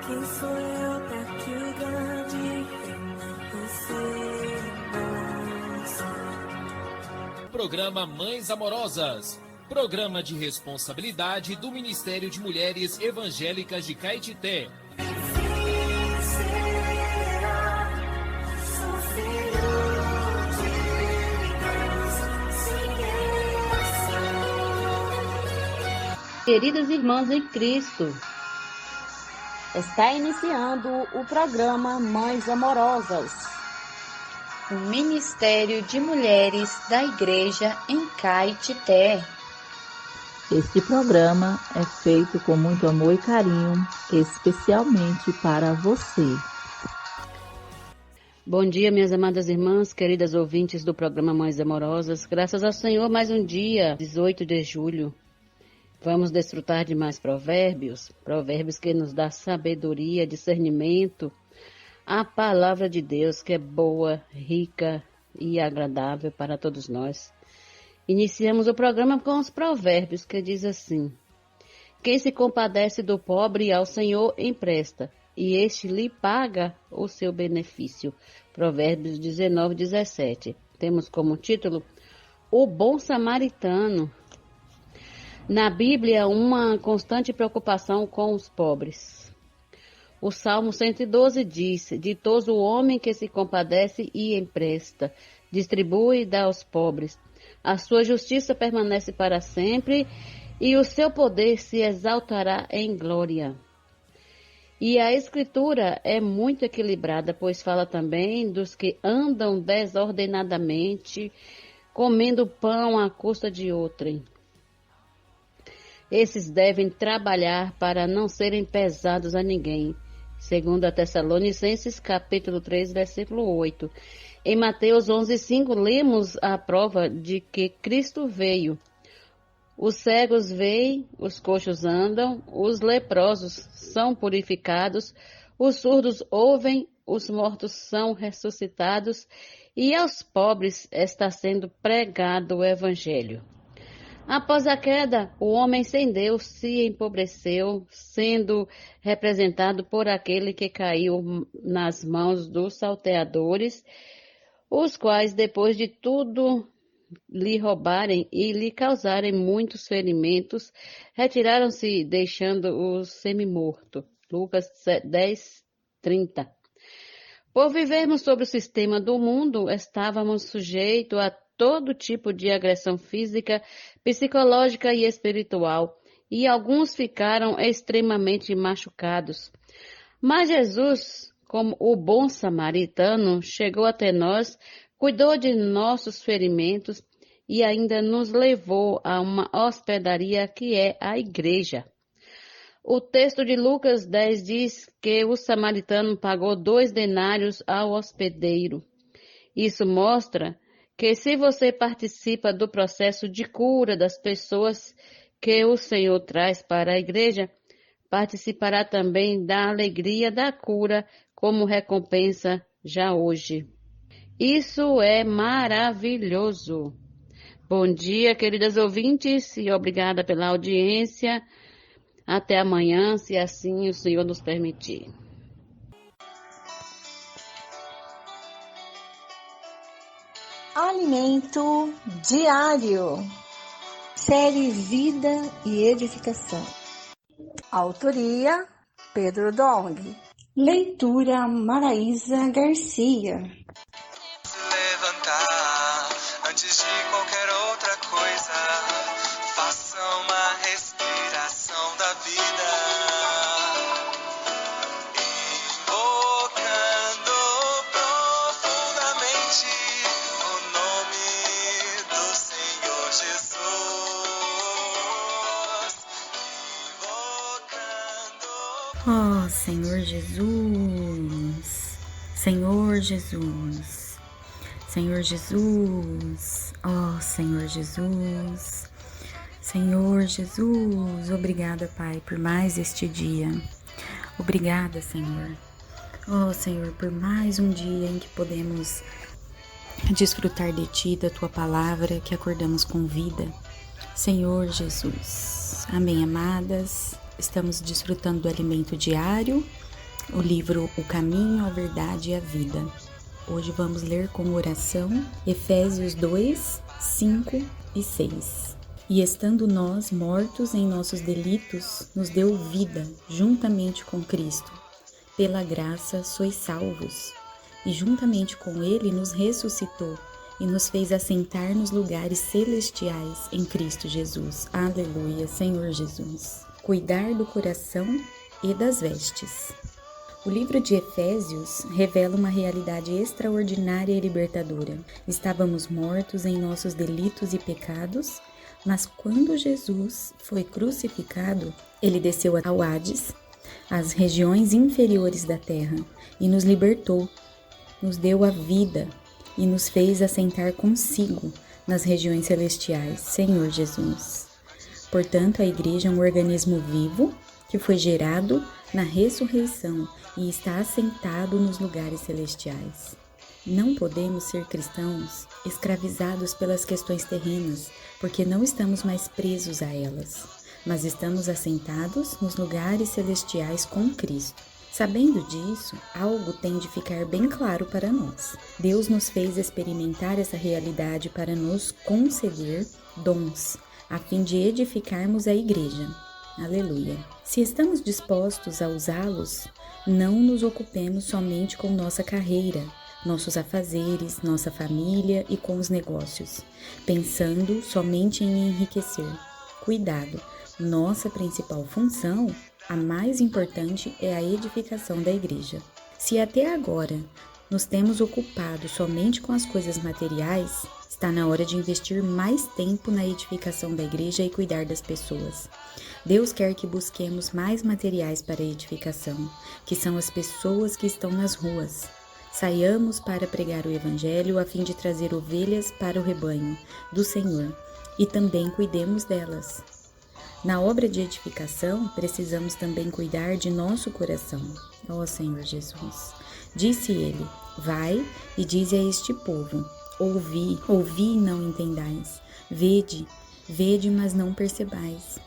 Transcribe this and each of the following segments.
Quem sou eu pra que o grande receba? Programa Mães Amorosas. Programa de responsabilidade do Ministério de Mulheres Evangélicas de Caetité. Queridas irmãs em Cristo, está iniciando o programa Mães Amorosas, o Ministério de Mulheres da Igreja em Caetité. Este programa é feito com muito amor e carinho, especialmente para você. Bom dia, minhas amadas irmãs, queridas ouvintes do programa Mães Amorosas. Graças ao Senhor, mais um dia, 18 de julho. Vamos desfrutar de mais provérbios que nos dá sabedoria, discernimento, a palavra de Deus que é boa, rica e agradável para todos nós. Iniciamos o programa com os provérbios que diz assim: quem se compadece do pobre ao Senhor empresta, e este lhe paga o seu benefício. Provérbios 19, 17. Temos como título O Bom Samaritano. Na Bíblia, uma constante preocupação com os pobres. O Salmo 112 diz: ditoso o homem que se compadece e empresta, distribui e dá aos pobres. A sua justiça permanece para sempre e o seu poder se exaltará em glória. E a Escritura é muito equilibrada, pois fala também dos que andam desordenadamente, comendo pão à custa de outrem. Esses devem trabalhar para não serem pesados a ninguém. Segundo a Tessalonicenses, capítulo 3, versículo 8. Em Mateus 11:5, lemos a prova de que Cristo veio. Os cegos veem, os coxos andam, os leprosos são purificados, os surdos ouvem, os mortos são ressuscitados e aos pobres está sendo pregado o Evangelho. Após a queda, o homem sem Deus se empobreceu, sendo representado por aquele que caiu nas mãos dos salteadores, os quais, depois de tudo lhe roubarem e lhe causarem muitos ferimentos, retiraram-se, deixando-o semi-morto. Lucas 10:30. Por vivermos sob o sistema do mundo, estávamos sujeitos a todo tipo de agressão física, psicológica e espiritual, e alguns ficaram extremamente machucados. Mas Jesus, como o bom samaritano, chegou até nós, cuidou de nossos ferimentos e ainda nos levou a uma hospedaria que é a igreja. O texto de Lucas 10 diz que o samaritano pagou 2 denários ao hospedeiro. Isso mostra que se você participa do processo de cura das pessoas que o Senhor traz para a igreja, participará também da alegria da cura como recompensa já hoje. Isso é maravilhoso. Bom dia, queridas ouvintes, e obrigada pela audiência. Até amanhã, se assim o Senhor nos permitir. Alimento diário. Série Vida e Edificação. Autoria Pedro Dong. Leitura Maraísa Garcia. Levantar antes de qualquer outra coisa. Faça uma respiração da vida. Oh, Senhor Jesus, Senhor Jesus, Senhor Jesus, oh, Senhor Jesus, Senhor Jesus, obrigada, Pai, por mais este dia. Obrigada, Senhor. Oh, Senhor, por mais um dia em que podemos desfrutar de Ti, da Tua palavra, que acordamos com vida. Senhor Jesus. Amém, amadas. Estamos desfrutando do alimento diário o livro O Caminho, a Verdade e a Vida. Hoje vamos ler com oração Efésios 2, 5 e 6. E estando nós mortos em nossos delitos, nos deu vida juntamente com Cristo. Pela graça sois salvos. E juntamente com Ele nos ressuscitou e nos fez assentar nos lugares celestiais em Cristo Jesus. Aleluia, Senhor Jesus. Cuidar do coração e das vestes. O livro de Efésios revela uma realidade extraordinária e libertadora. Estávamos mortos em nossos delitos e pecados, mas quando Jesus foi crucificado, Ele desceu ao Hades, às regiões inferiores da terra, e nos libertou, nos deu a vida e nos fez assentar consigo nas regiões celestiais, Senhor Jesus. Portanto, a igreja é um organismo vivo que foi gerado na ressurreição e está assentado nos lugares celestiais. Não podemos ser cristãos escravizados pelas questões terrenas, porque não estamos mais presos a elas, mas estamos assentados nos lugares celestiais com Cristo. Sabendo disso, algo tem de ficar bem claro para nós. Deus nos fez experimentar essa realidade para nos conceder dons, a fim de edificarmos a igreja. Aleluia. Se estamos dispostos a usá-los, não nos ocupemos somente com nossa carreira, nossos afazeres, nossa família e com os negócios, pensando somente em enriquecer. Cuidado, nossa principal função, a mais importante, é a edificação da igreja. Se até agora nos temos ocupado somente com as coisas materiais, está na hora de investir mais tempo na edificação da igreja e cuidar das pessoas. Deus quer que busquemos mais materiais para a edificação, que são as pessoas que estão nas ruas. Saiamos para pregar o Evangelho a fim de trazer ovelhas para o rebanho do Senhor e também cuidemos delas. Na obra de edificação, precisamos também cuidar de nosso coração. Ó Senhor Jesus, disse ele, vai e dize a este povo, ouvi e não entendais, vede, mas não percebais.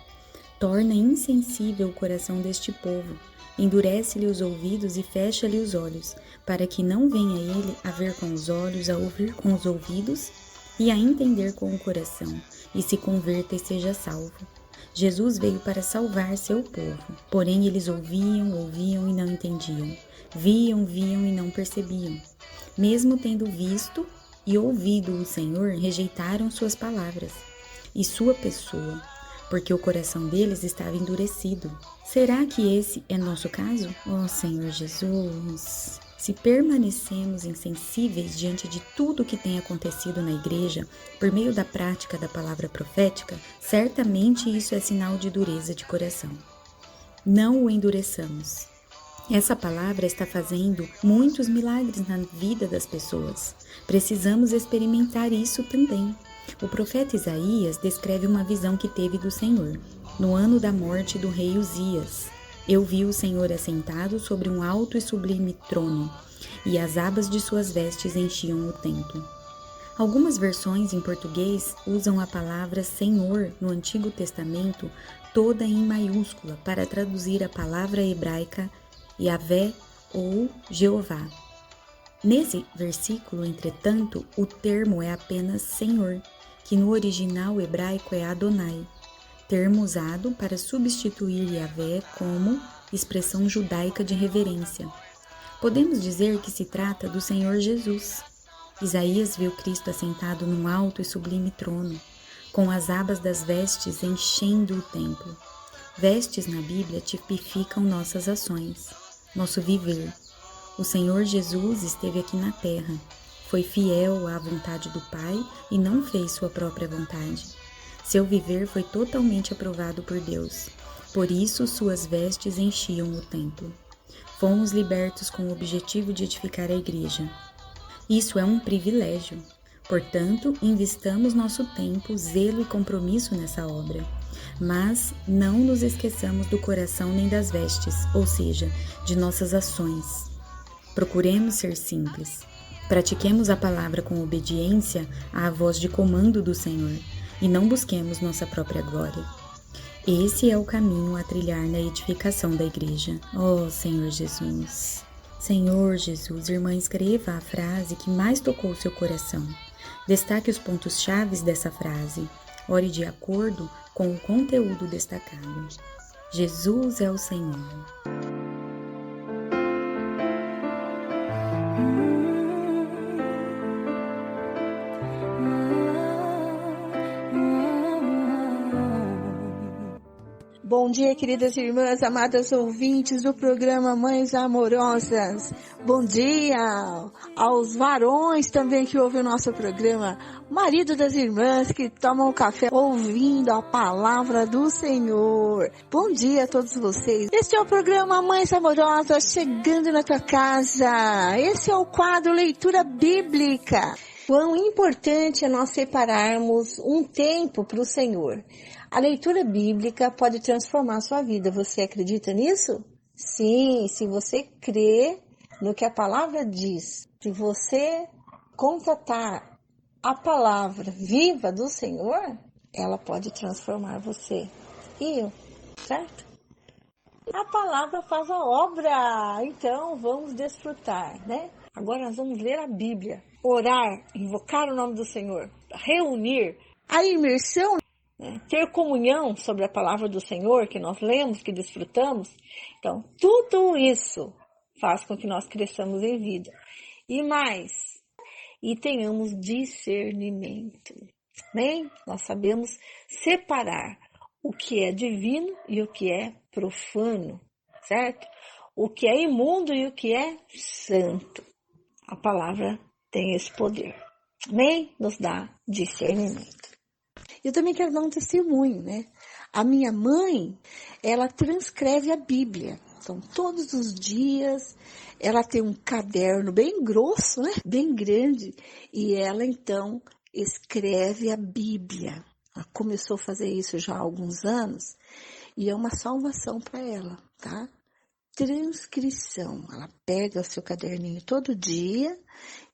Torna insensível o coração deste povo, endurece-lhe os ouvidos e fecha-lhe os olhos, para que não venha ele a ver com os olhos, a ouvir com os ouvidos e a entender com o coração, e se converta e seja salvo. Jesus veio para salvar seu povo, porém eles ouviam e não entendiam, viam e não percebiam. Mesmo tendo visto e ouvido o Senhor, rejeitaram suas palavras e sua pessoa, porque o coração deles estava endurecido. Será que esse é nosso caso? Ó Senhor Jesus, se permanecemos insensíveis diante de tudo o que tem acontecido na igreja, por meio da prática da palavra profética, certamente isso é sinal de dureza de coração. Não o endureçamos. Essa palavra está fazendo muitos milagres na vida das pessoas. Precisamos experimentar isso também. O profeta Isaías descreve uma visão que teve do Senhor. No ano da morte do rei Uzias, eu vi o Senhor assentado sobre um alto e sublime trono, e as abas de suas vestes enchiam o templo. Algumas versões em português usam a palavra Senhor no Antigo Testamento toda em maiúscula para traduzir a palavra hebraica Yahvé ou Jeová. Nesse versículo, entretanto, o termo é apenas Senhor, que no original hebraico é Adonai, termo usado para substituir Yahvé como expressão judaica de reverência. Podemos dizer que se trata do Senhor Jesus. Isaías viu Cristo assentado num alto e sublime trono, com as abas das vestes enchendo o templo. Vestes na Bíblia tipificam nossas ações, nosso viver. O Senhor Jesus esteve aqui na terra, foi fiel à vontade do Pai e não fez sua própria vontade. Seu viver foi totalmente aprovado por Deus, por isso suas vestes enchiam o templo. Fomos libertos com o objetivo de edificar a igreja. Isso é um privilégio. Portanto, investamos nosso tempo, zelo e compromisso nessa obra. Mas não nos esqueçamos do coração nem das vestes, ou seja, de nossas ações. Procuremos ser simples. Pratiquemos a palavra com obediência à voz de comando do Senhor e não busquemos nossa própria glória. Esse é o caminho a trilhar na edificação da igreja. Oh, Senhor Jesus! Senhor Jesus, irmã, escreva a frase que mais tocou seu coração. Destaque os pontos-chave dessa frase. Ore de acordo com o conteúdo destacado. Jesus é o Senhor. Bom dia, queridas irmãs, amadas ouvintes do programa Mães Amorosas. Bom dia aos varões também que ouvem o nosso programa, marido das irmãs que tomam café ouvindo a palavra do Senhor. Bom dia a todos vocês. Este é o programa Mães Amorosas chegando na tua casa. Esse é o quadro Leitura Bíblica. Quão importante é nós separarmos um tempo para o Senhor. A leitura bíblica pode transformar a sua vida. Você acredita nisso? Sim, se você crê no que a palavra diz. Se você contatar a palavra viva do Senhor, ela pode transformar você e eu, certo? A palavra faz a obra, então vamos desfrutar, né? Agora nós vamos ler a Bíblia, orar, invocar o nome do Senhor, reunir a imersão, ter comunhão sobre a palavra do Senhor que nós lemos, que desfrutamos. Então, tudo isso faz com que nós cresçamos em vida. E mais, e tenhamos discernimento. Amém? Nós sabemos separar o que é divino e o que é profano, certo? O que é imundo e o que é santo. A palavra tem esse poder. Amém? Nos dá discernimento. Eu também quero dar um testemunho, né? A minha mãe, ela transcreve a Bíblia. Então, todos os dias, ela tem um caderno bem grosso, né? Bem grande. E ela, então, escreve a Bíblia. Ela começou a fazer isso já há alguns anos. E é uma salvação para ela, tá? Transcrição. Ela pega o seu caderninho todo dia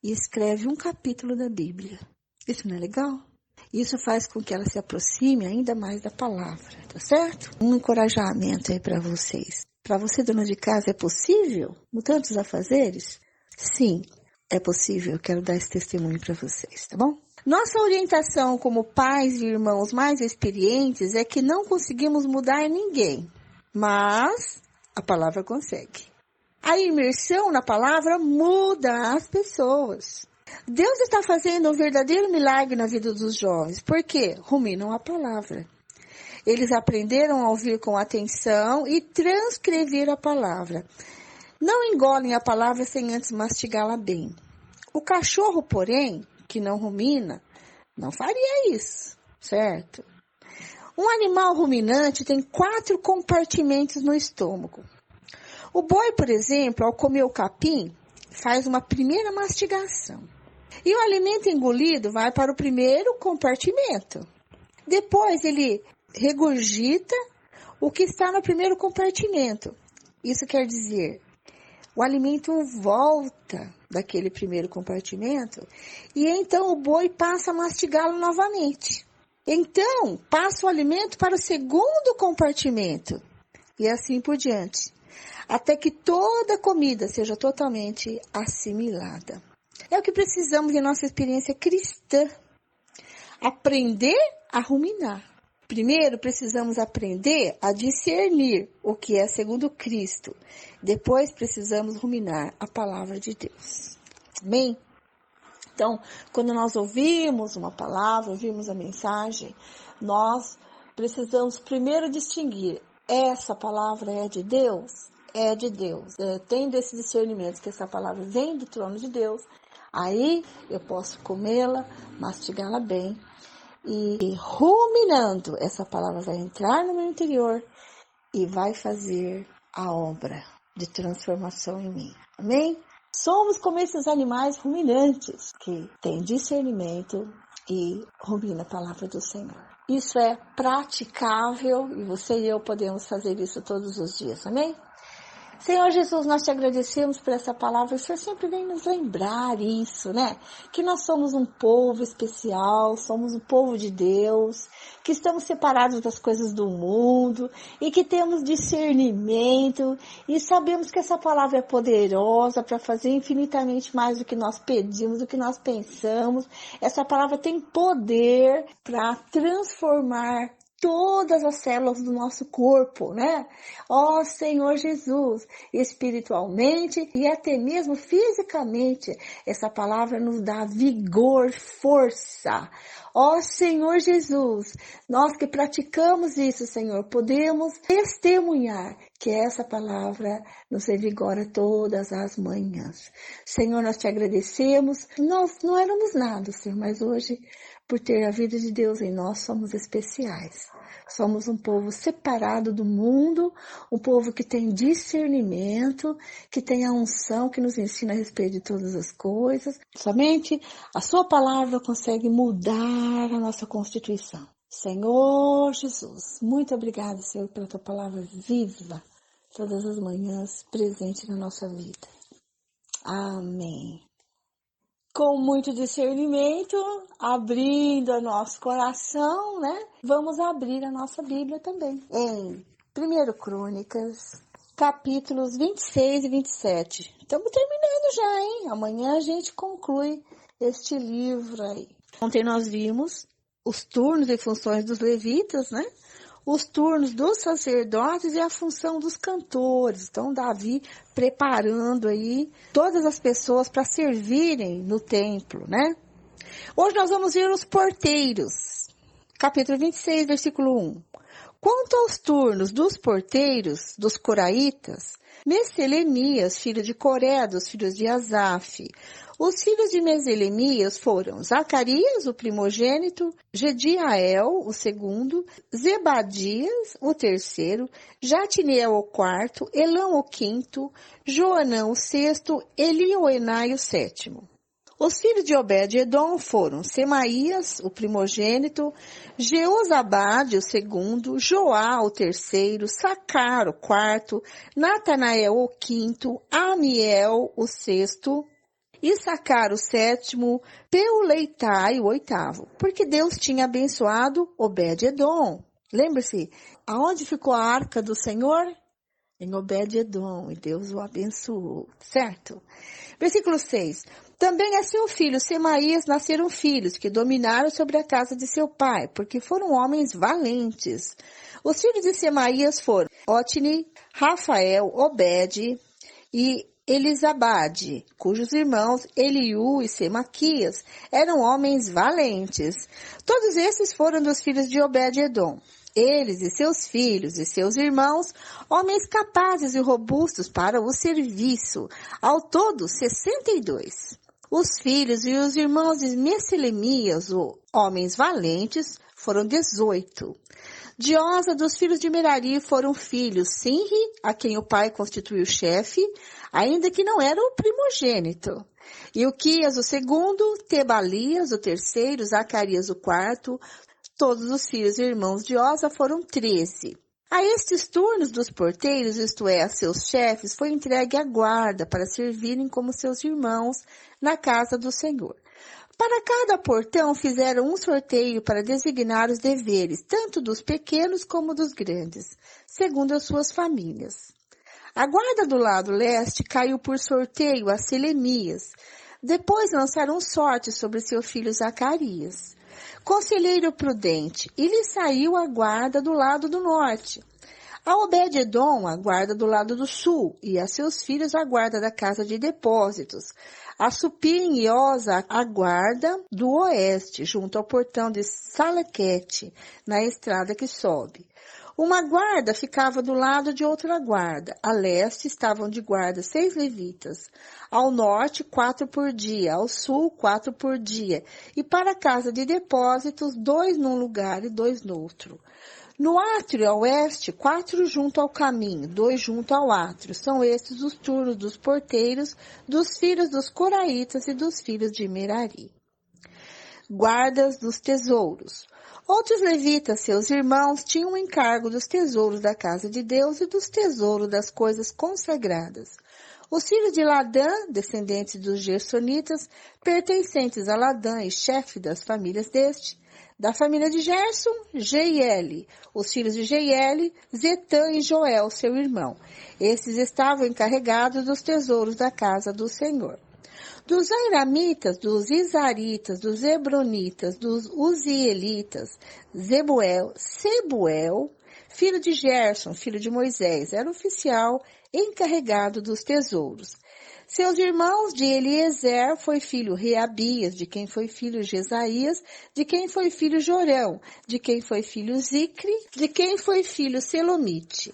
e escreve um capítulo da Bíblia. Isso não é legal? Isso faz com que ela se aproxime ainda mais da palavra, tá certo? Um encorajamento aí para vocês. Para você, dona de casa, é possível? Com tantos afazeres? Sim, é possível. Eu quero dar esse testemunho para vocês, tá bom? Nossa orientação como pais e irmãos mais experientes é que não conseguimos mudar ninguém, mas a palavra consegue. A imersão na palavra muda as pessoas. Deus está fazendo um verdadeiro milagre na vida dos jovens, porque ruminam a palavra. Eles aprenderam a ouvir com atenção e transcrever a palavra. Não engolem a palavra sem antes mastigá-la bem. O cachorro, porém, que não rumina, não faria isso, certo? Um animal ruminante tem 4 compartimentos no estômago. O boi, por exemplo, ao comer o capim, faz uma primeira mastigação. E o alimento engolido vai para o primeiro compartimento. Depois ele regurgita o que está no primeiro compartimento. Isso quer dizer, o alimento volta daquele primeiro compartimento e então o boi passa a mastigá-lo novamente. Então, passa o alimento para o segundo compartimento e assim por diante, até que toda a comida seja totalmente assimilada. É o que precisamos em nossa experiência cristã. Aprender a ruminar. Primeiro, precisamos aprender a discernir o que é segundo Cristo. Depois, precisamos ruminar a palavra de Deus. Amém? Então, quando nós ouvimos uma palavra, ouvimos a mensagem, nós precisamos primeiro distinguir, essa palavra é de Deus? É de Deus. Tendo esse discernimento que essa palavra vem do trono de Deus, aí eu posso comê-la, mastigá-la bem e ruminando, essa palavra vai entrar no meu interior e vai fazer a obra de transformação em mim. Amém? Somos como esses animais ruminantes que têm discernimento e ruminam a palavra do Senhor. Isso é praticável e você e eu podemos fazer isso todos os dias. Amém? Senhor Jesus, nós te agradecemos por essa palavra. O Senhor sempre vem nos lembrar isso, né? Que nós somos um povo especial, somos um povo de Deus, que estamos separados das coisas do mundo e que temos discernimento e sabemos que essa palavra é poderosa para fazer infinitamente mais do que nós pedimos, do que nós pensamos. Essa palavra tem poder para transformar todas as células do nosso corpo, né? Ó Senhor Jesus, espiritualmente e até mesmo fisicamente, essa palavra nos dá vigor, força. Ó Senhor Jesus, nós que praticamos isso, Senhor, podemos testemunhar que essa palavra nos revigora todas as manhãs. Senhor, nós te agradecemos. Nós não éramos nada, Senhor, mas hoje, por ter a vida de Deus em nós, somos especiais. Somos um povo separado do mundo, um povo que tem discernimento, que tem a unção que nos ensina a respeito de todas as coisas. Somente a sua palavra consegue mudar a nossa constituição. Senhor Jesus, muito obrigada, Senhor, pela tua palavra viva, todas as manhãs, presente na nossa vida. Amém. Com muito discernimento, abrindo o nosso coração, né? Vamos abrir a nossa Bíblia também. Em 1 Crônicas, capítulos 26 e 27. Estamos terminando já, hein? Amanhã a gente conclui este livro aí. Ontem nós vimos os turnos e funções dos levitas, né? Os turnos dos sacerdotes e a função dos cantores. Então, Davi preparando aí todas as pessoas para servirem no templo, né? Hoje nós vamos ver os porteiros. Capítulo 26, versículo 1. Quanto aos turnos dos porteiros, dos coraitas, Messelemias, filho de Coré, dos filhos de Asaf. Os filhos de Meselemias foram Zacarias, o primogênito, Jediael, o segundo, Zebadias, o terceiro, Jatineel, o quarto, Elão, o quinto, Joanã, o sexto, Elioenai, o sétimo. Os filhos de Obed-edom foram Semaías, o primogênito, Jeozabade, o segundo, Joá, o terceiro, Sacar, o quarto, Natanael, o quinto, Amiel, o sexto, Issacar, o sétimo, Peuleitai, o oitavo, porque Deus tinha abençoado Obed-edom. Lembra-se, aonde ficou a arca do Senhor? Em Obed-edom, e Deus o abençoou, certo? Versículo 6. Também a seu filho Semaías nasceram filhos que dominaram sobre a casa de seu pai, porque foram homens valentes. Os filhos de Semaías foram Otni, Rafael, Obed e Elisabade, cujos irmãos Eliú e Semaquias eram homens valentes. Todos esses foram dos filhos de Obed-edom. Eles e seus filhos e seus irmãos, homens capazes e robustos para o serviço, ao todo 62. Os filhos e os irmãos de Messelemias, homens valentes, foram 18. De Osa, dos filhos de Merari, foram filhos Sinri, a quem o pai constituiu chefe, ainda que não era o primogênito. Ilquias, o segundo, Tebalias, o terceiro, Zacarias, o quarto. Todos os filhos e irmãos de Osa foram 13. A estes turnos dos porteiros, isto é, a seus chefes, foi entregue a guarda para servirem como seus irmãos na casa do Senhor. Para cada portão fizeram um sorteio para designar os deveres, tanto dos pequenos como dos grandes, segundo as suas famílias. A guarda do lado leste caiu por sorteio a Selemias. Depois lançaram sorte sobre seu filho Zacarias. Conselheiro prudente, e lhe saiu a guarda do lado do norte. A Obed-edom, a guarda do lado do sul, e a seus filhos a guarda da casa de depósitos. A Supim e Osa, a guarda do oeste, junto ao portão de Salequete, na estrada que sobe. Uma guarda ficava do lado de outra guarda. A leste estavam de guarda 6 levitas. Ao norte, 4 por dia. Ao sul, 4 por dia. E para a casa de depósitos, 2 num lugar e 2 no outro. No átrio a oeste, 4 junto ao caminho, 2 junto ao átrio. São estes os turnos dos porteiros, dos filhos dos coraitas e dos filhos de Merari. Guardas dos tesouros. Outros levitas, seus irmãos, tinham o encargo dos tesouros da casa de Deus e dos tesouros das coisas consagradas. Os filhos de Ladã, descendentes dos Gersonitas, pertencentes a Ladã e chefe das famílias deste. Da família de Gerson, Jeiel. Os filhos de Jeiel, Zetã e Joel, seu irmão. Esses estavam encarregados dos tesouros da casa do Senhor. Dos Airamitas, dos Isaritas, dos Hebronitas, dos Uzielitas, Sebuel, filho de Gerson, filho de Moisés, era oficial encarregado dos tesouros. Seus irmãos de Eliezer foi filho Reabias, de quem foi filho Jesaías, de quem foi filho Jorão, de quem foi filho Zicre, de quem foi filho Selomite.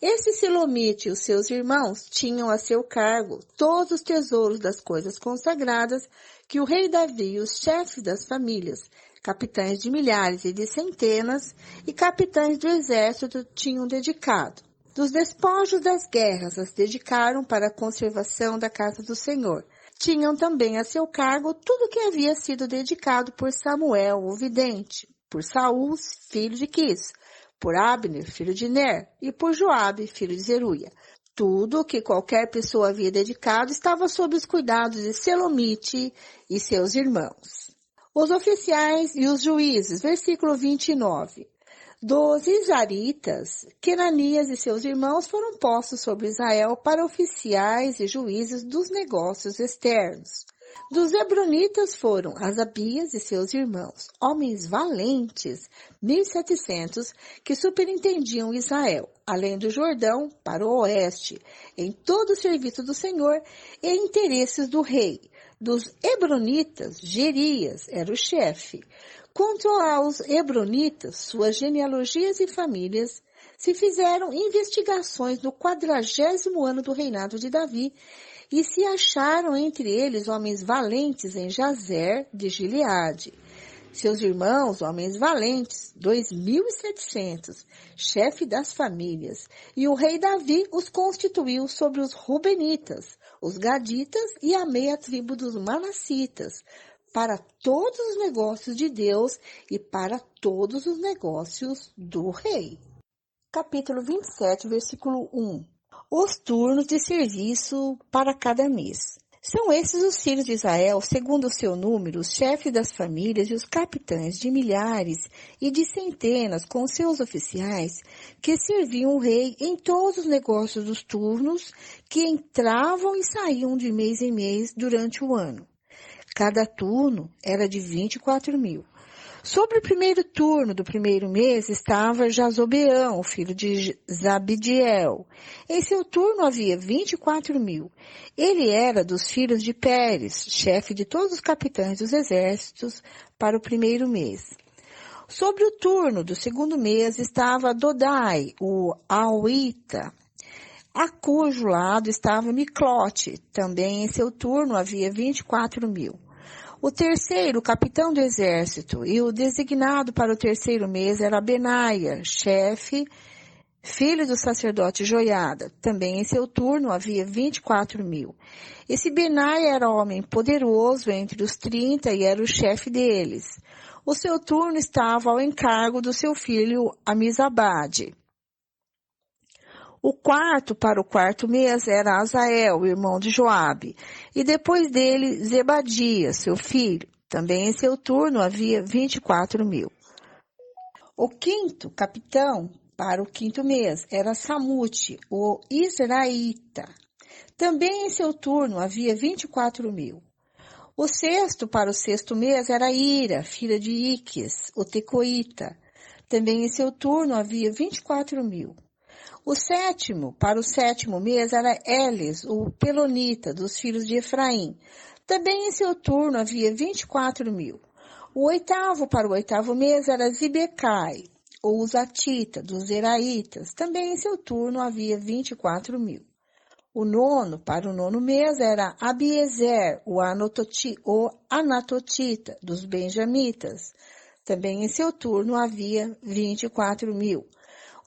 Esse Selomite e os seus irmãos tinham a seu cargo todos os tesouros das coisas consagradas que o rei Davi e os chefes das famílias, capitães de milhares e de centenas e capitães do exército tinham dedicado. Dos despojos das guerras as dedicaram para a conservação da casa do Senhor. Tinham também a seu cargo tudo que havia sido dedicado por Samuel, o vidente, por Saul, filho de Quis, por Abner, filho de Ner, e por Joabe, filho de Zeruia. Tudo o que qualquer pessoa havia dedicado estava sob os cuidados de Selomite e seus irmãos. Os oficiais e os juízes, versículo 29. Dos Isaritas, Quenanias e seus irmãos foram postos sobre Israel para oficiais e juízes dos negócios externos. Dos Hebronitas foram Asabias e seus irmãos, homens valentes, 1.700, que superintendiam Israel, além do Jordão, para o oeste, em todo o serviço do Senhor e interesses do rei. Dos Hebronitas, Gerias era o chefe. Quanto aos Hebronitas, suas genealogias e famílias, se fizeram investigações no 40º ano do reinado de Davi, e se acharam entre eles homens valentes em Jazer de Gileade. Seus irmãos, homens valentes, 2.700, chefe das famílias, e o rei Davi os constituiu sobre os Rubenitas, os Gaditas e a meia tribo dos Manassitas, para todos os negócios de Deus e para todos os negócios do rei. Capítulo 27, versículo 1. Os turnos de serviço para cada mês. São esses os filhos de Israel, segundo o seu número, os chefes das famílias e os capitães de milhares e de centenas com seus oficiais, que serviam o rei em todos os negócios dos turnos que entravam e saíam de mês em mês durante o ano. Cada turno era de 24.000. Sobre o primeiro turno do primeiro mês estava Jazobeão, filho de Zabidiel. Em seu turno havia 24.000. Ele era dos filhos de Pérez, chefe de todos os capitães dos exércitos, para o primeiro mês. Sobre o turno do segundo mês estava Dodai, o Auita, a cujo lado estava Miclote. Também em seu turno havia 24.000. O terceiro, capitão do exército, e o designado para o terceiro mês era Benaia, chefe, filho do sacerdote Joiada. Também em seu turno havia 24.000. Esse Benaia era homem poderoso entre os 30 e era o chefe deles. O seu turno estava ao encargo do seu filho Amizabade. O quarto para o quarto mês era Azael, irmão de Joabe, e depois dele Zebadia, seu filho. Também em seu turno havia 24.000. O quinto capitão para o quinto mês era Samute, o Israelita. Também em seu turno havia 24.000. O sexto para o sexto mês era Ira, filha de Iques, o Tecoíta. Também em seu turno havia 24.000. O sétimo, para o sétimo mês, era Elis, o Pelonita, dos filhos de Efraim. Também em seu turno havia 24.000. O oitavo, para o oitavo mês, era Zibecai, ou Zatita, dos Zeraitas. Também em seu turno havia 24.000. O nono, para o nono mês, era Abiezer, o Anatotita, dos Benjamitas. Também em seu turno havia 24.000.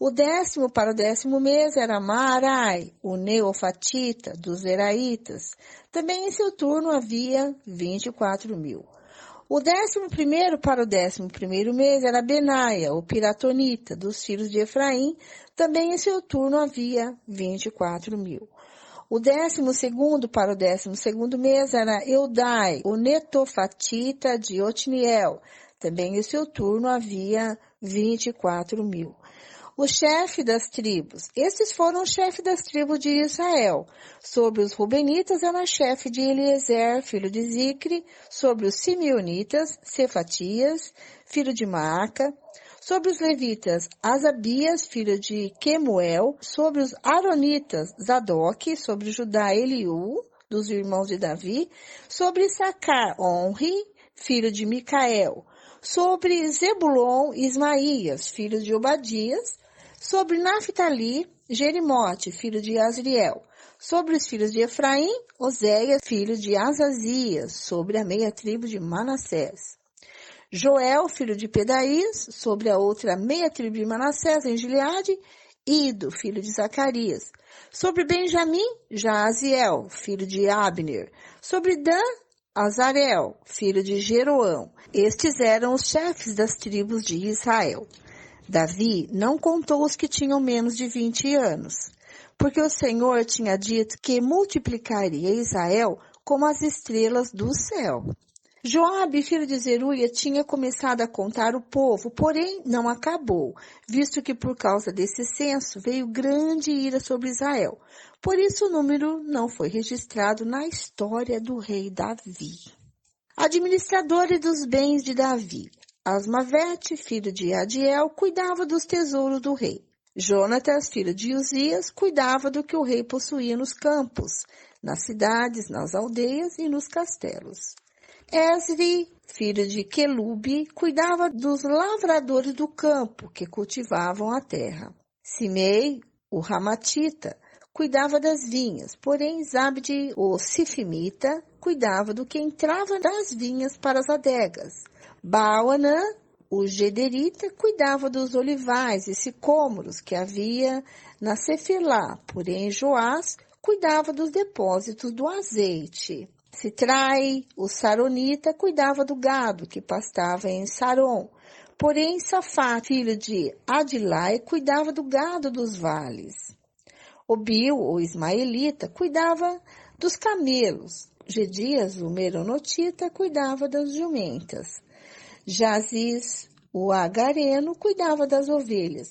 O décimo para o décimo mês era Maarai, o Neofatita, dos Zeraitas. Também em seu turno havia 24.000. O 11º para o 11º mês era Benaia, o piratonita, dos filhos de Efraim. Também em seu turno havia 24.000. O 12º para o 12º mês era Eudai, o netofatita de Otniel. Também em seu turno havia 24.000. O chefe das tribos. Estes foram os chefes das tribos de Israel. Sobre os Rubenitas era chefe de Eliezer, filho de Zicre. Sobre os Simeonitas, Cefatias, filho de Maaca. Sobre os levitas, Asabias, filho de Quemuel. Sobre os aronitas, Zadok. Sobre Judá, Eliú, dos irmãos de Davi. Sobre Issacar, Onri, filho de Micael. Sobre Zebulon, Ismaías, filho de Obadias. Sobre Naftali, Jerimote, filho de Asriel. Sobre os filhos de Efraim, Oséias, filho de Azazias. Sobre a meia tribo de Manassés. Joel, filho de Pedaís. Sobre a outra meia tribo de Manassés, em Gileade. Ido, filho de Zacarias. Sobre Benjamim, Jaaziel, filho de Abner. Sobre Dan, Azarel, filho de Jeroão. Estes eram os chefes das tribos de Israel. Davi não contou os que tinham menos de 20 anos, porque o Senhor tinha dito que multiplicaria Israel como as estrelas do céu. Joabe, filho de Zeruia, tinha começado a contar o povo, porém não acabou, visto que por causa desse censo veio grande ira sobre Israel. Por isso o número não foi registrado na história do rei Davi. Administradores dos bens de Davi. Asmavete, filho de Adiel, cuidava dos tesouros do rei. Jonatas, filho de Uzias, cuidava do que o rei possuía nos campos, nas cidades, nas aldeias e nos castelos. Esri, filho de Quelube, cuidava dos lavradores do campo, que cultivavam a terra. Simei, o Ramatita, cuidava das vinhas, porém Zabde, o Sifimita, cuidava do que entrava das vinhas para as adegas. Baalanã, o Gederita, cuidava dos olivais e sicômoros que havia na Cefilá, porém Joás cuidava dos depósitos do azeite. Sitrai, o Saronita, cuidava do gado que pastava em Saron, porém Safá, filho de Adilai, cuidava do gado dos vales. Obil, o Ismaelita, cuidava dos camelos. Gedias, o Meronotita, cuidava das jumentas. Jaziz, o Agareno, cuidava das ovelhas.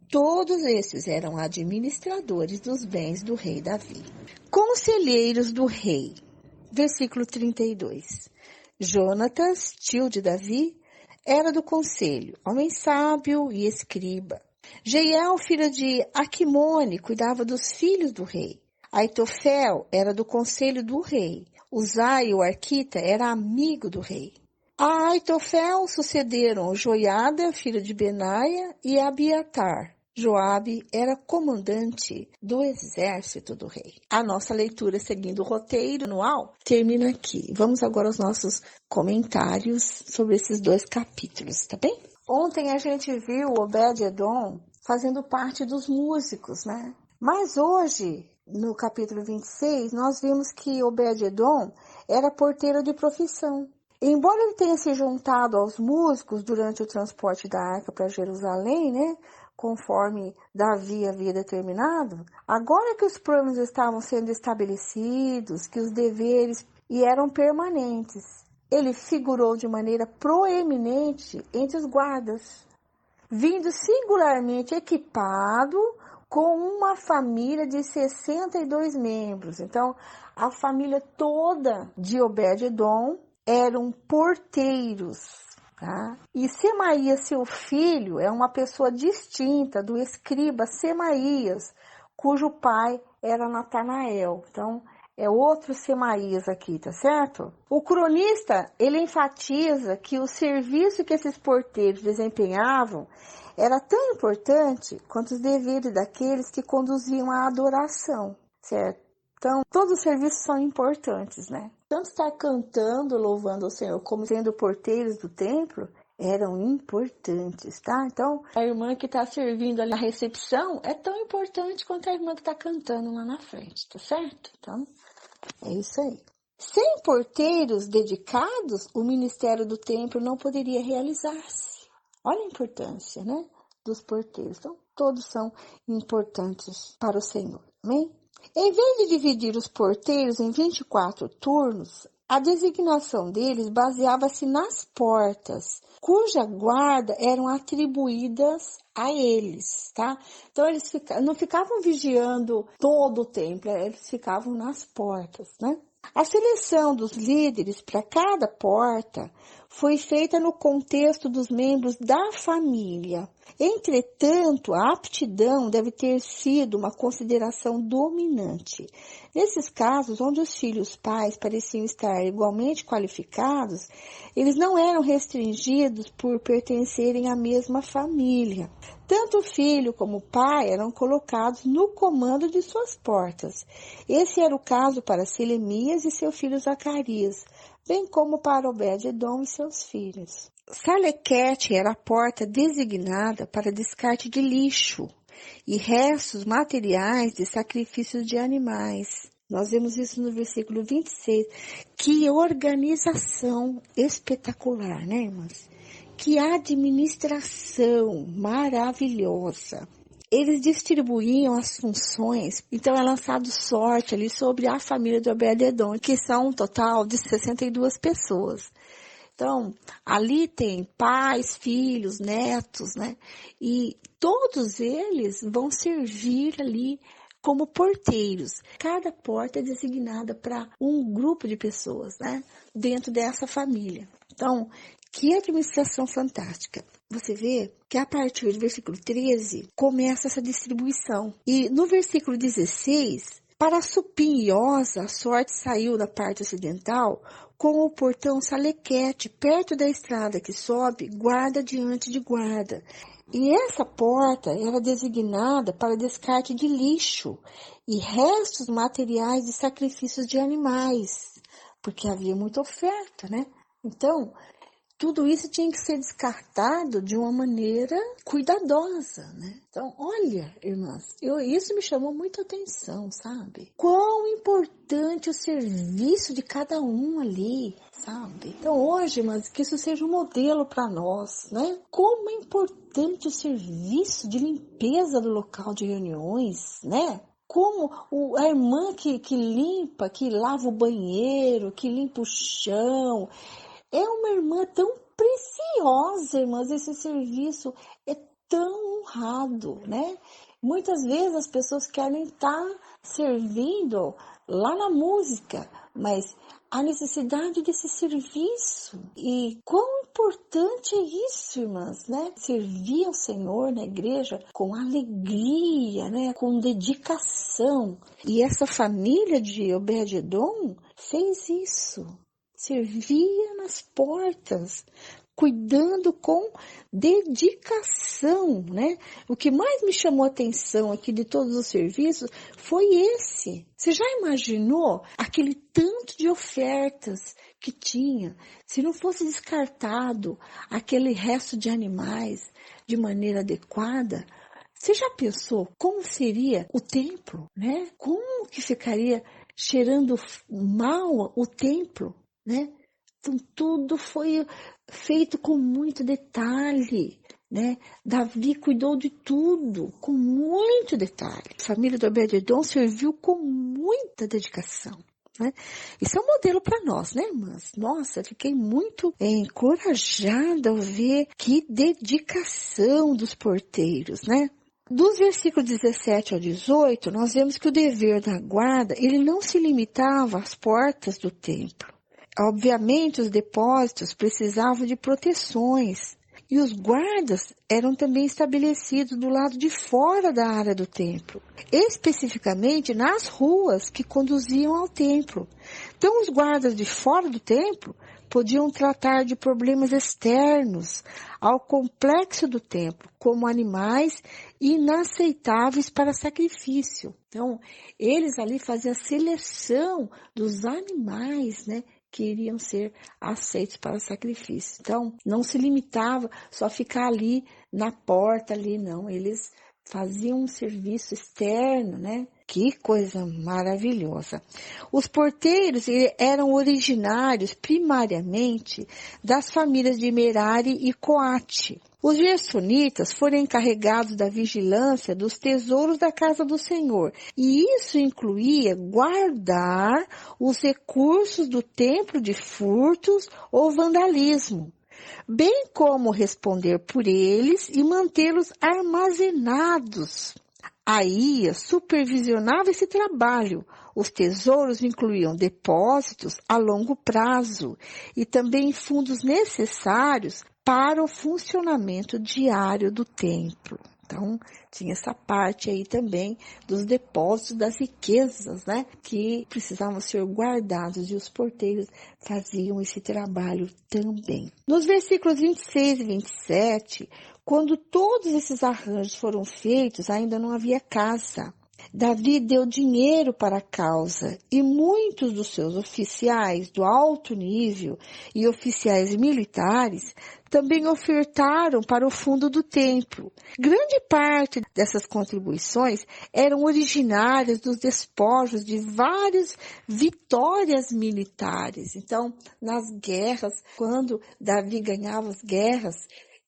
Todos esses eram administradores dos bens do rei Davi. Conselheiros do rei. Versículo 32. Jonatas, tio de Davi, era do conselho, homem sábio e escriba. Jeiel, filho de Aquimone, cuidava dos filhos do rei. Aitofel era do conselho do rei. Uzai, o arquita, era amigo do rei. A Aitofel sucederam Joiada, filho de Benaia, e Abiatar. Joabe era comandante do exército do rei. A nossa leitura, seguindo o roteiro anual, termina aqui. Vamos agora aos nossos comentários sobre esses 2 capítulos, tá bem? Ontem a gente viu Obed-Edom fazendo parte dos músicos, né? Mas hoje, no capítulo 26, nós vimos que Obed-Edom era porteiro de profissão. Embora ele tenha se juntado aos músicos durante o transporte da arca para Jerusalém, né, conforme Davi havia determinado, agora que os planos estavam sendo estabelecidos, que os deveres eram permanentes, ele figurou de maneira proeminente entre os guardas, vindo singularmente equipado com uma família de 62 membros. Então, a família toda de Obed-Edom eram porteiros, tá? E Semaías, seu filho, é uma pessoa distinta do escriba Semaías, cujo pai era Natanael. Então, é outro Semaías aqui, tá certo? O cronista, ele enfatiza que o serviço que esses porteiros desempenhavam era tão importante quanto os deveres daqueles que conduziam a adoração, certo? Então, todos os serviços são importantes, né? Tanto estar cantando, louvando o Senhor, como sendo porteiros do templo, eram importantes, tá? Então, a irmã que está servindo ali na recepção é tão importante quanto a irmã que está cantando lá na frente, tá certo? Então, é isso aí. Sem porteiros dedicados, o ministério do templo não poderia realizar-se. Olha a importância, né, dos porteiros. Então, todos são importantes para o Senhor. Amém? Em vez de dividir os porteiros em 24 turnos, a designação deles baseava-se nas portas, cuja guarda eram atribuídas a eles, tá? Então, eles não ficavam vigiando todo o templo, eles ficavam nas portas, né? A seleção dos líderes para cada porta foi feita no contexto dos membros da família. Entretanto, a aptidão deve ter sido uma consideração dominante. Nesses casos, onde os filhos pais pareciam estar igualmente qualificados, eles não eram restringidos por pertencerem à mesma família. Tanto o filho como o pai eram colocados no comando de suas portas. Esse era o caso para Selemias e seu filho Zacarias, bem como para Obed-edom e seus filhos. Salequete era a porta designada para descarte de lixo e restos materiais de sacrifícios de animais. Nós vemos isso no versículo 26. Que organização espetacular, né, irmãs? Que administração maravilhosa. Eles distribuíam as funções, então é lançado sorte ali sobre a família de Obed-edom, que são um total de 62 pessoas. Então, ali tem pais, filhos, netos, né? E todos eles vão servir ali como porteiros. Cada porta é designada para um grupo de pessoas, né? Dentro dessa família. Então, que administração fantástica. Você vê que a partir do versículo 13 começa essa distribuição. E no versículo 16, para Supim e Oza, a sorte saiu da parte ocidental com o portão Salequete, perto da estrada que sobe, guarda diante de guarda. E essa porta era designada para descarte de lixo e restos materiais de sacrifícios de animais, porque havia muita oferta, né? Então, tudo isso tinha que ser descartado de uma maneira cuidadosa, né? Então, olha, irmãs, isso me chamou muita atenção, sabe? Quão importante o serviço de cada um ali, sabe? Então, hoje, irmãs, que isso seja um modelo para nós, né? Como é importante o serviço de limpeza do local de reuniões, né? Como a irmã que limpa, que lava o banheiro, que limpa o chão. É uma irmã tão preciosa, irmãs, esse serviço é tão honrado, né? Muitas vezes as pessoas querem estar servindo lá na música, mas a necessidade desse serviço. E quão importante é isso, irmãs, né? Servir ao Senhor na igreja com alegria, né? Com dedicação. E essa família de Obed-edom fez isso. Servia nas portas, cuidando com dedicação, né? O que mais me chamou a atenção aqui de todos os serviços foi esse. Você já imaginou aquele tanto de ofertas que tinha? Se não fosse descartado aquele resto de animais de maneira adequada, você já pensou como seria o templo, né? Como que ficaria cheirando mal o templo? Né? Então, tudo foi feito com muito detalhe, né? Davi cuidou de tudo com muito detalhe. A família do Obed-edom serviu com muita dedicação, né? Isso é um modelo para nós, né, irmãs? Nossa, fiquei muito encorajada ao ver que dedicação dos porteiros, né? Dos versículos 17 ao 18, nós vemos que o dever da guarda, ele não se limitava às portas do templo. Obviamente, os depósitos precisavam de proteções e os guardas eram também estabelecidos do lado de fora da área do templo, especificamente nas ruas que conduziam ao templo. Então, os guardas de fora do templo podiam tratar de problemas externos ao complexo do templo, como animais inaceitáveis para sacrifício. Então, eles ali faziam a seleção dos animais, né, que iriam ser aceitos para sacrifício. Então, não se limitava só a ficar ali na porta, ali não. Eles faziam um serviço externo, né? Que coisa maravilhosa. Os porteiros eram originários primariamente das famílias de Merari e Coate. Os gersonitas foram encarregados da vigilância dos tesouros da casa do Senhor, e isso incluía guardar os recursos do templo de furtos ou vandalismo, bem como responder por eles e mantê-los armazenados. Aías supervisionava esse trabalho. Os tesouros incluíam depósitos a longo prazo e também fundos necessários para o funcionamento diário do templo. Então, tinha essa parte aí também dos depósitos das riquezas, né? Que precisavam ser guardados e os porteiros faziam esse trabalho também. Nos versículos 26 e 27, quando todos esses arranjos foram feitos, ainda não havia casa. Davi deu dinheiro para a causa e muitos dos seus oficiais do alto nível e oficiais militares também ofertaram para o fundo do templo. Grande parte dessas contribuições eram originárias dos despojos de várias vitórias militares. Então, nas guerras, quando Davi ganhava as guerras,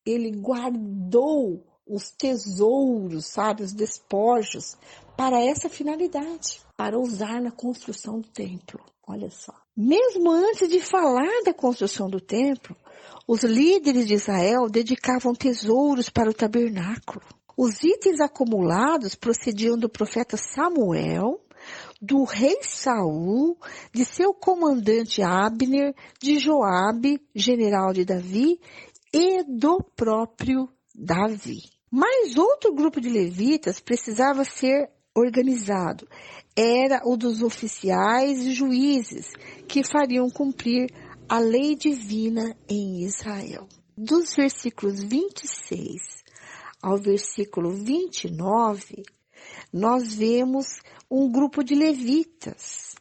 ele guardou os tesouros, sabe, os despojos, para essa finalidade, para usar na construção do templo. Olha só. Mesmo antes de falar da construção do templo, os líderes de Israel dedicavam tesouros para o tabernáculo. Os itens acumulados procediam do profeta Samuel, do rei Saul, de seu comandante Abner, de Joabe, general de Davi, e do próprio Davi. Mas outro grupo de levitas precisava ser organizado. Era o dos oficiais e juízes que fariam cumprir a lei divina em Israel. Dos versículos 26 ao versículo 29, nós vemos um grupo de levitas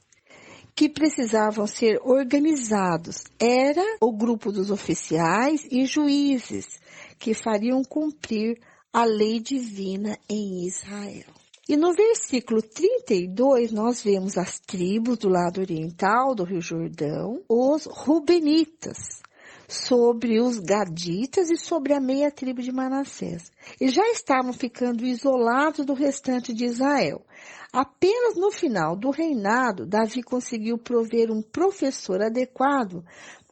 que precisavam ser organizados. Era o grupo dos oficiais e juízes que fariam cumprir a lei divina em Israel. E no versículo 32, nós vemos as tribos do lado oriental do Rio Jordão, os Rubenitas, sobre os Gaditas e sobre a meia tribo de Manassés. E já estavam ficando isolados do restante de Israel. Apenas no final do reinado, Davi conseguiu prover um professor adequado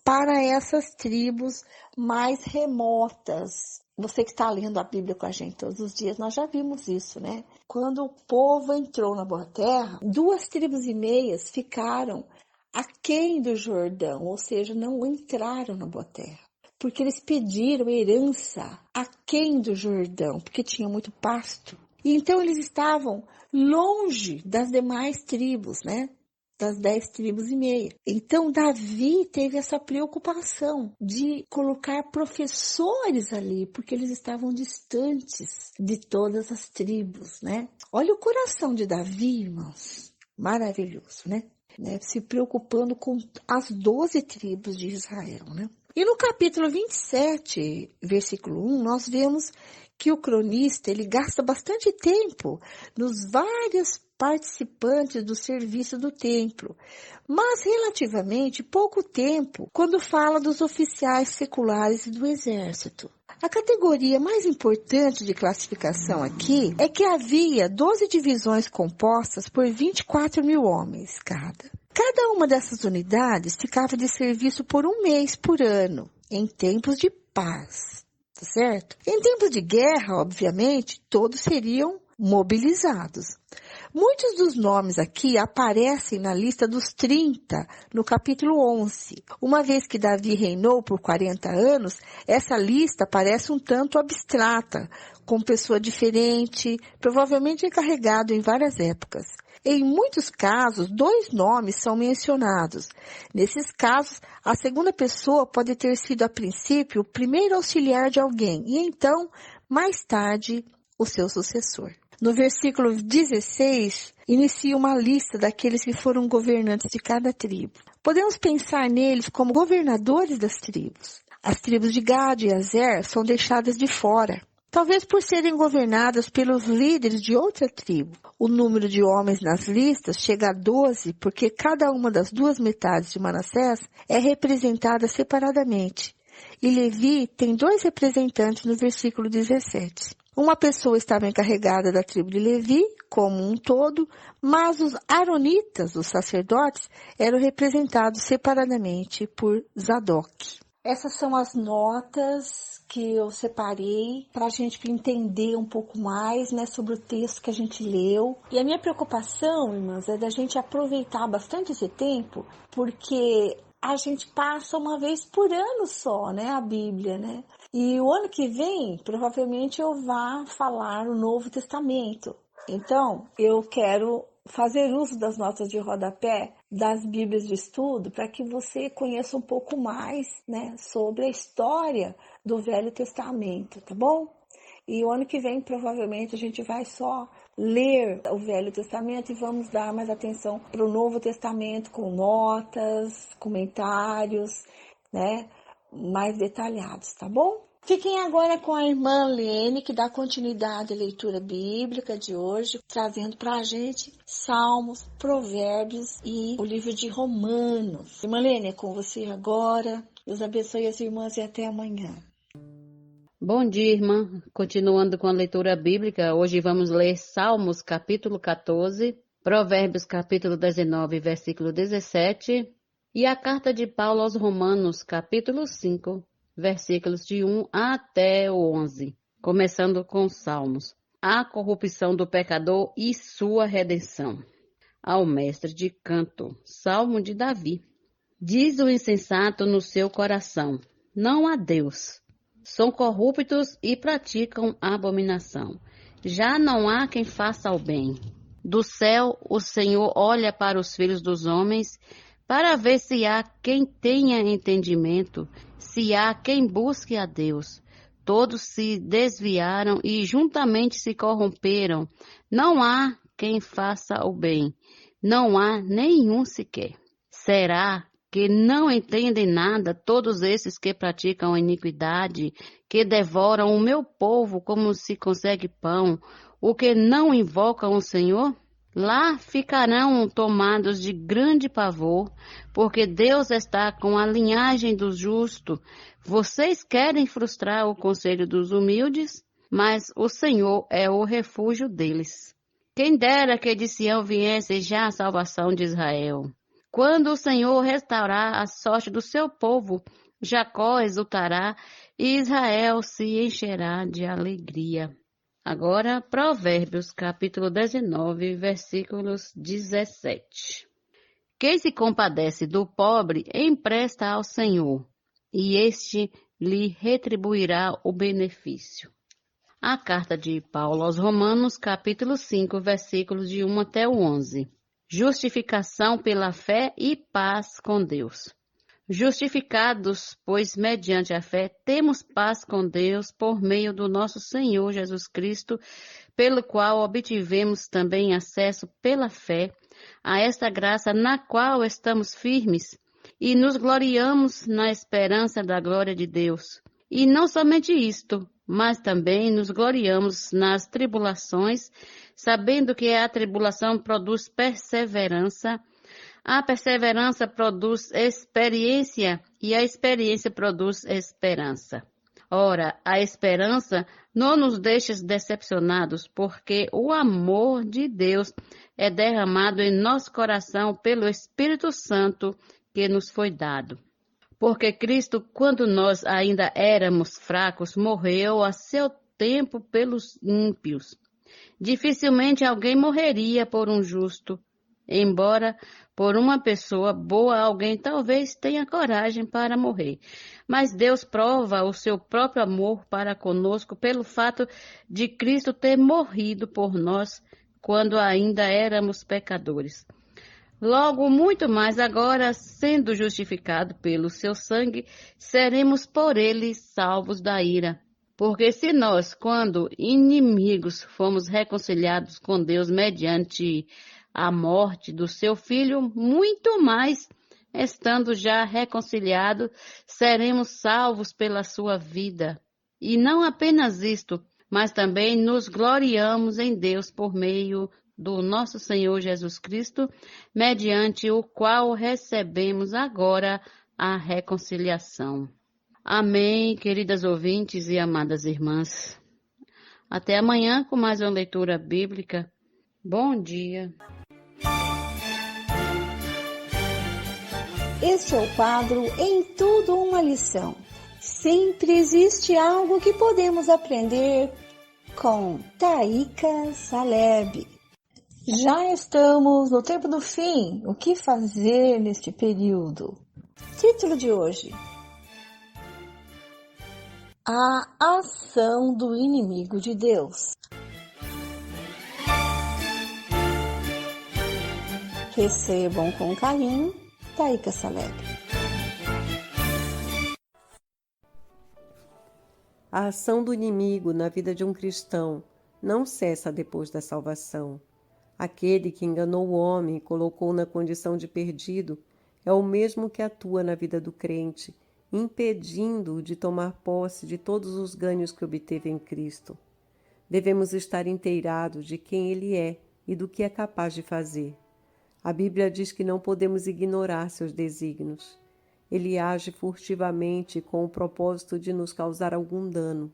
para essas tribos mais remotas. Você que está lendo a Bíblia com a gente todos os dias, nós já vimos isso, né? Quando o povo entrou na Boa Terra, 2,5 tribos ficaram aquém do Jordão, ou seja, não entraram na Boa Terra. Porque eles pediram herança aquém do Jordão, porque tinha muito pasto. E então eles estavam longe das demais tribos, né? Das 10,5 tribos. Então, Davi teve essa preocupação de colocar professores ali, porque eles estavam distantes de todas as tribos, né? Olha o coração de Davi, irmãos. Maravilhoso, né? Se preocupando com as 12 tribos de Israel, né? E no capítulo 27, versículo 1, nós vemos que o cronista, ele gasta bastante tempo nos vários participantes do serviço do templo, mas relativamente pouco tempo quando fala dos oficiais seculares e do exército. A categoria mais importante de classificação aqui é que havia 12 divisões compostas por 24 mil homens cada. Cada uma dessas unidades ficava de serviço por 1 mês por ano, em tempos de paz, tá certo? Em tempos de guerra, obviamente, todos seriam mobilizados. Muitos dos nomes aqui aparecem na lista dos 30, no capítulo 11. Uma vez que Davi reinou por 40 anos, essa lista parece um tanto abstrata, com pessoa diferente, provavelmente encarregado em várias épocas. Em muitos casos, 2 nomes são mencionados. Nesses casos, a segunda pessoa pode ter sido, a princípio, o primeiro auxiliar de alguém, e então, mais tarde, o seu sucessor. No versículo 16, inicia uma lista daqueles que foram governantes de cada tribo. Podemos pensar neles como governadores das tribos. As tribos de Gad e Azer são deixadas de fora. talvez por serem governadas pelos líderes de outra tribo. O número de homens nas listas chega a 12, porque cada uma das duas metades de Manassés é representada separadamente. E Levi tem 2 representantes no versículo 17. Uma pessoa estava encarregada da tribo de Levi, como um todo, mas os aronitas, os sacerdotes, eram representados separadamente por Zadok. Essas são as notas que eu separei para a gente entender um pouco mais, né, sobre o texto que a gente leu. E a minha preocupação, irmãs, é da gente aproveitar bastante esse tempo, porque a gente passa uma vez por ano só, né, a Bíblia, né? E o ano que vem, provavelmente eu vá falar o Novo Testamento. Então, eu quero fazer uso das notas de rodapé das Bíblias de estudo para que você conheça um pouco mais, né, sobre a história do Velho Testamento, tá bom? E o ano que vem, provavelmente, a gente vai só ler o Velho Testamento e vamos dar mais atenção para o Novo Testamento com notas, comentários, né, mais detalhados, tá bom? Fiquem agora com a irmã Lene, que dá continuidade à leitura bíblica de hoje, trazendo para a gente Salmos, Provérbios e o livro de Romanos. Irmã Lene, é com você agora. Deus abençoe as irmãs e até amanhã. Bom dia, irmã. Continuando com a leitura bíblica, hoje vamos ler Salmos, capítulo 14, Provérbios, capítulo 19, versículo 17, e a carta de Paulo aos Romanos, capítulo 5, versículos de 1 até o 11, começando com Salmos. A corrupção do pecador e sua redenção. Ao mestre de canto, Salmo de Davi. Diz o insensato no seu coração, não há Deus. São corruptos e praticam abominação. Já não há quem faça o bem. Do céu o Senhor olha para os filhos dos homens, para ver se há quem tenha entendimento, se há quem busque a Deus. Todos se desviaram e juntamente se corromperam. Não há quem faça o bem, não há nenhum sequer. Será que não entendem nada todos esses que praticam a iniquidade, que devoram o meu povo como se consegue pão, o que não invocam o Senhor? Lá ficarão tomados de grande pavor, porque Deus está com a linhagem do justo. Vocês querem frustrar o conselho dos humildes, mas o Senhor é o refúgio deles. Quem dera que de Sião viesse já a salvação de Israel. Quando o Senhor restaurar a sorte do seu povo, Jacó exultará e Israel se encherá de alegria. Agora, Provérbios, capítulo 19, versículos 17. Quem se compadece do pobre, empresta ao Senhor, e este lhe retribuirá o benefício. A carta de Paulo aos Romanos, capítulo 5, versículos de 1 até o 11. Justificação pela fé e paz com Deus. Justificados, pois mediante a fé temos paz com Deus por meio do nosso Senhor Jesus Cristo, pelo qual obtivemos também acesso pela fé a esta graça na qual estamos firmes e nos gloriamos na esperança da glória de Deus. E não somente isto, mas também nos gloriamos nas tribulações, sabendo que a tribulação produz perseverança, a perseverança produz experiência e a experiência produz esperança. Ora, a esperança não nos deixa decepcionados, porque o amor de Deus é derramado em nosso coração pelo Espírito Santo que nos foi dado. Porque Cristo, quando nós ainda éramos fracos, morreu a seu tempo pelos ímpios. Dificilmente alguém morreria por um justo, embora por uma pessoa boa alguém talvez tenha coragem para morrer. Mas Deus prova o seu próprio amor para conosco pelo fato de Cristo ter morrido por nós quando ainda éramos pecadores. Logo, muito mais agora, sendo justificado pelo seu sangue, seremos por ele salvos da ira. Porque se nós, quando inimigos, fomos reconciliados com Deus mediante a morte do seu Filho, muito mais, estando já reconciliados, seremos salvos pela sua vida. E não apenas isto, mas também nos gloriamos em Deus por meio do nosso Senhor Jesus Cristo, mediante o qual recebemos agora a reconciliação. Amém, queridas ouvintes e amadas irmãs. Até amanhã com mais uma leitura bíblica. Bom dia. Este é o quadro Em Tudo Uma Lição. Sempre existe algo que podemos aprender com Taíka Saleb. Já estamos no tempo do fim. O que fazer neste período? Título de hoje: A ação do inimigo de Deus. Recebam com carinho Taíka Saleb. A ação do inimigo na vida de um cristão não cessa depois da salvação. Aquele que enganou o homem e colocou na condição de perdido é o mesmo que atua na vida do crente, impedindo-o de tomar posse de todos os ganhos que obteve em Cristo. Devemos estar inteirados de quem Ele é e do que é capaz de fazer. A Bíblia diz que não podemos ignorar seus desígnios. Ele age furtivamente com o propósito de nos causar algum dano.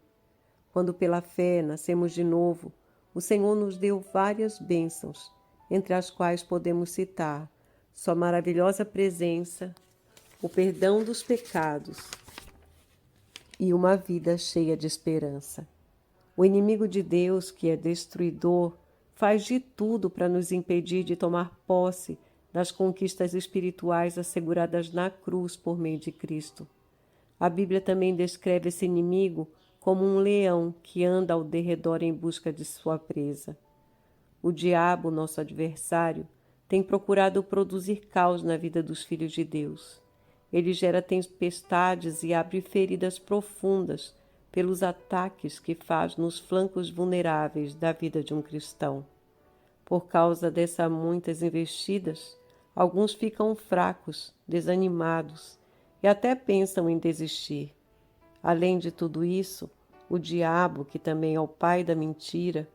Quando pela fé nascemos de novo, o Senhor nos deu várias bênçãos, entre as quais podemos citar sua maravilhosa presença, o perdão dos pecados e uma vida cheia de esperança. O inimigo de Deus, que é destruidor, faz de tudo para nos impedir de tomar posse das conquistas espirituais asseguradas na cruz por meio de Cristo. A Bíblia também descreve esse inimigo como um leão que anda ao derredor em busca de sua presa. O diabo, nosso adversário, tem procurado produzir caos na vida dos filhos de Deus. Ele gera tempestades e abre feridas profundas pelos ataques que faz nos flancos vulneráveis da vida de um cristão. Por causa dessas muitas investidas, alguns ficam fracos, desanimados e até pensam em desistir. Além de tudo isso, o diabo, que também é o pai da mentira,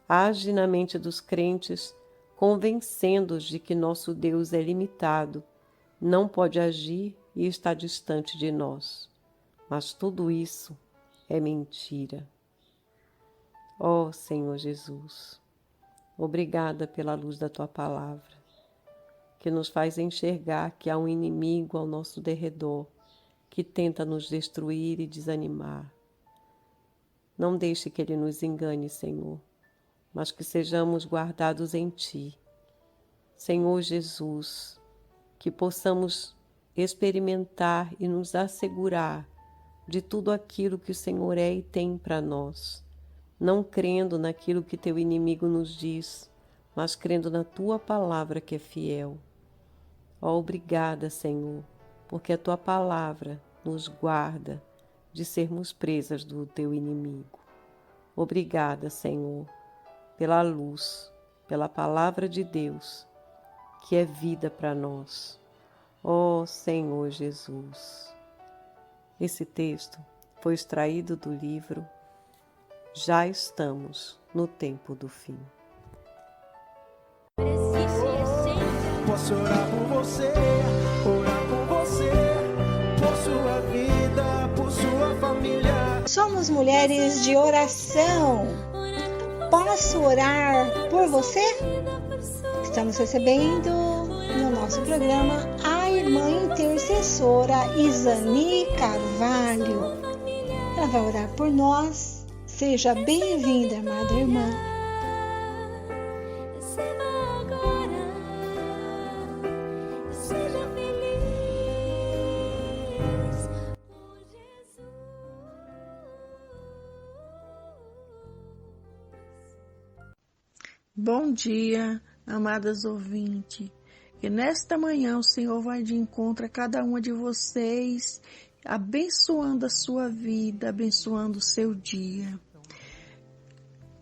age na mente dos crentes, convencendo-os de que nosso Deus é limitado, não pode agir e está distante de nós. Mas tudo isso é mentira. Ó Senhor Jesus, obrigada pela luz da Tua palavra, que nos faz enxergar que há um inimigo ao nosso derredor, que tenta nos destruir e desanimar. Não deixe que ele nos engane, Senhor, mas que sejamos guardados em Ti. Senhor Jesus, que possamos experimentar e nos assegurar de tudo aquilo que o Senhor é e tem para nós, não crendo naquilo que Teu inimigo nos diz, mas crendo na Tua palavra que é fiel. Ó, obrigada, Senhor, porque a Tua palavra nos guarda de sermos presas do Teu inimigo. Obrigada, Senhor, pela luz, pela palavra de Deus, que é vida para nós. Ó Senhor Jesus. Esse texto foi extraído do livro Já Estamos no Tempo do Fim. Posso orar por você, por sua vida, por sua família. Somos mulheres de oração. Posso orar por você? Estamos recebendo no nosso programa a irmã intercessora Isani Carvalho. Ela vai orar por nós. Seja bem-vinda, amada irmã. Bom dia, amadas ouvintes. Que nesta manhã o Senhor vai de encontro a cada uma de vocês, abençoando a sua vida, abençoando o seu dia.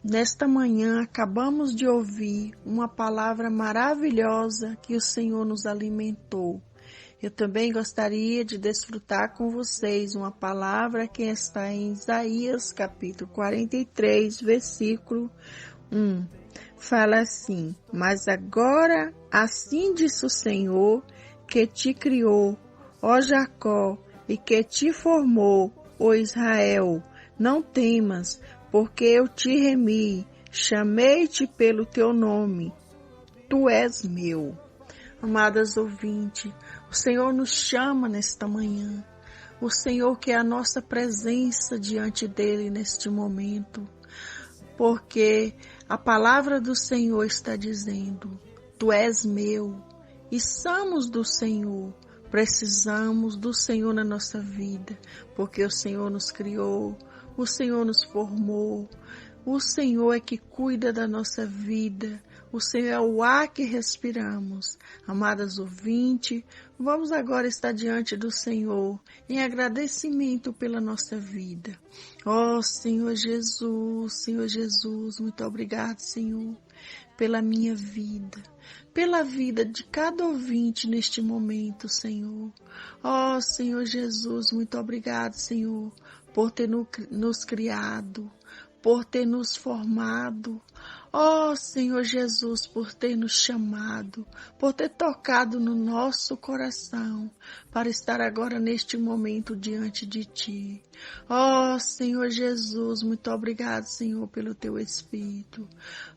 Nesta manhã acabamos de ouvir uma palavra maravilhosa que o Senhor nos alimentou. Eu também gostaria de desfrutar com vocês uma palavra que está em Isaías, capítulo 43, versículo 1. Fala assim: mas agora, assim diz o Senhor, que te criou, ó Jacó, e que te formou, ó Israel, não temas, porque eu te remi, chamei-te pelo teu nome, tu és meu. Amadas ouvintes, o Senhor nos chama nesta manhã, o Senhor quer a nossa presença diante dele neste momento, porque a palavra do Senhor está dizendo, tu és meu, e somos do Senhor, precisamos do Senhor na nossa vida, porque o Senhor nos criou, o Senhor nos formou, o Senhor é que cuida da nossa vida, o Senhor é o ar que respiramos. Amadas ouvintes, vamos agora estar diante do Senhor em agradecimento pela nossa vida. Ó Senhor Jesus, muito obrigado, Senhor, pela minha vida, pela vida de cada ouvinte neste momento, Senhor. Ó Senhor Jesus, muito obrigado, Senhor, por ter nos criado, por ter nos formado. Ó Senhor Jesus, por ter nos chamado, por ter tocado no nosso coração, para estar agora neste momento diante de Ti. Ó Senhor Jesus, muito obrigado, Senhor, pelo Teu Espírito.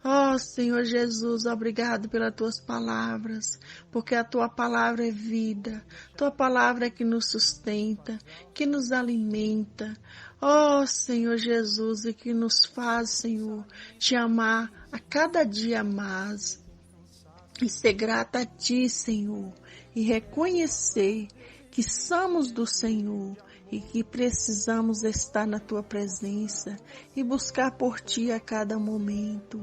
Ó Senhor Jesus, obrigado pelas Tuas palavras, porque a Tua palavra é vida, Tua palavra é que nos sustenta, que nos alimenta. Ó Senhor Jesus, e que nos faz, Senhor, Te amar a cada dia mais e ser grata a Ti, Senhor, e reconhecer que somos do Senhor e que precisamos estar na Tua presença e buscar por Ti a cada momento.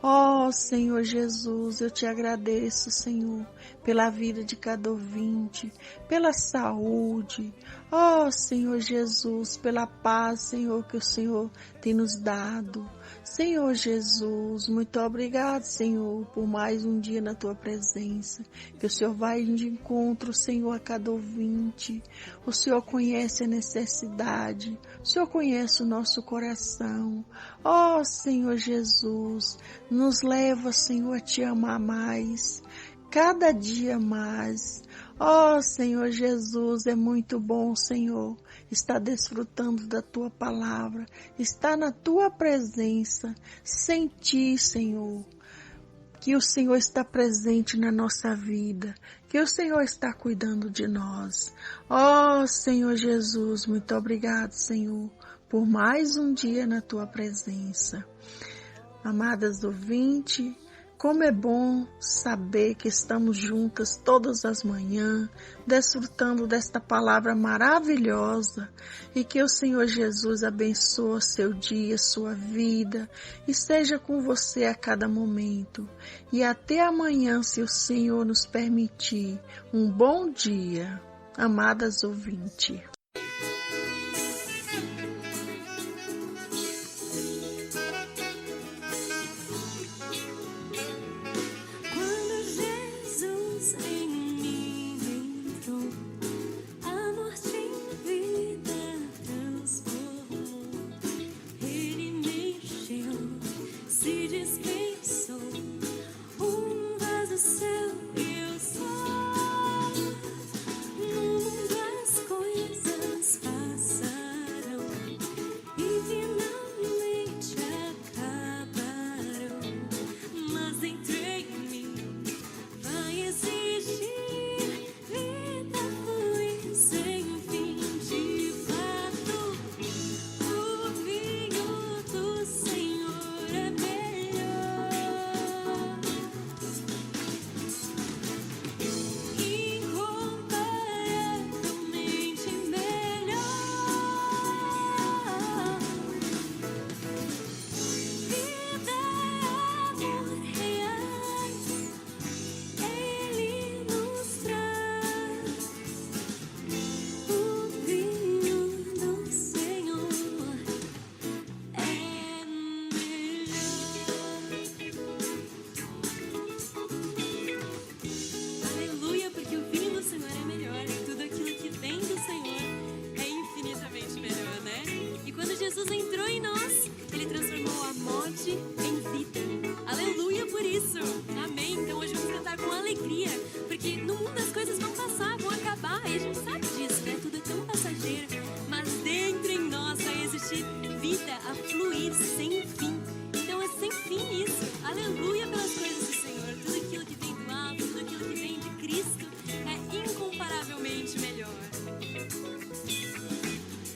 Ó Senhor Jesus, eu Te agradeço, Senhor, pela vida de cada ouvinte, pela saúde. Ó Senhor Jesus, pela paz, Senhor, que o Senhor tem nos dado. Senhor Jesus, muito obrigado, Senhor, por mais um dia na Tua presença, que o Senhor vai de encontro, Senhor, a cada ouvinte. O Senhor conhece a necessidade, o Senhor conhece o nosso coração. Ó Senhor Jesus, nos leva, Senhor, a Te amar mais, cada dia mais. Ó Senhor Jesus, é muito bom, Senhor, estar desfrutando da Tua palavra, estar na Tua presença, sentir, Senhor, que o Senhor está presente na nossa vida, que o Senhor está cuidando de nós. Ó Senhor Jesus, muito obrigado, Senhor, por mais um dia na Tua presença. Amadas ouvintes, como é bom saber que estamos juntas todas as manhãs, desfrutando desta palavra maravilhosa, e que o Senhor Jesus abençoe seu dia, sua vida, e seja com você a cada momento. E até amanhã, se o Senhor nos permitir. Um bom dia, amadas ouvintes. Se dispensou vaso seu e eu só no mundo as coisas a fluir sem fim.